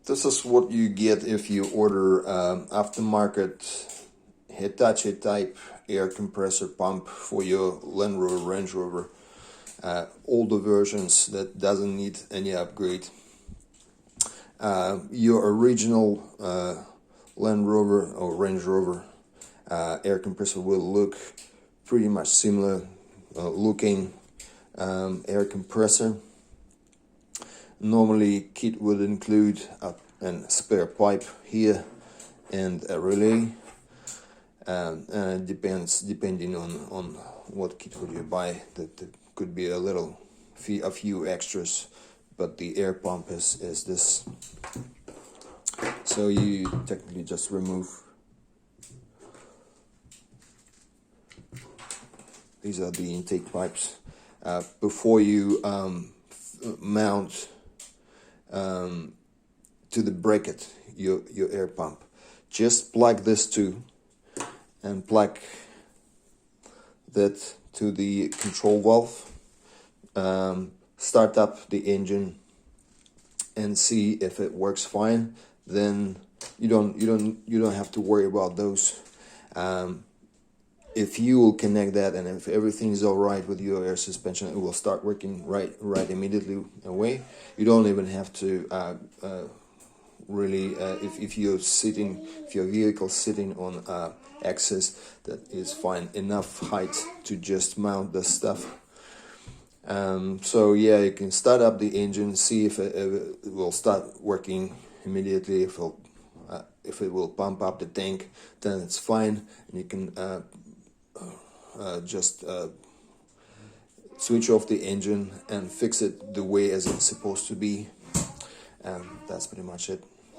This is what you get if you order aftermarket Hitachi type air compressor pump for your Land Rover, Range Rover, older versions that doesn't need any upgrade. Your original Land Rover or Range Rover air compressor will look pretty much similar looking air compressor. Normally kit would include a spare pipe here and a relay, and it depends depending on what kit would you buy. That could be a few extras, but the air pump is this. So you technically just remove. These are the intake pipes. Before you mount to the bracket your air pump, just plug this to and plug that to the control valve. Start up the engine and see if it works fine. Then you don't have to worry about those. If you will connect that, and if everything is all right with your air suspension, it will start working right immediately away. You don't even have to really, if your vehicle sitting on axis, that is fine enough height to just mount the stuff. So yeah, you can start up the engine, see if it will start working immediately. If it will pump up the tank, then it's fine, and you can just switch off the engine and fix it the way as it's supposed to be. And that's pretty much it.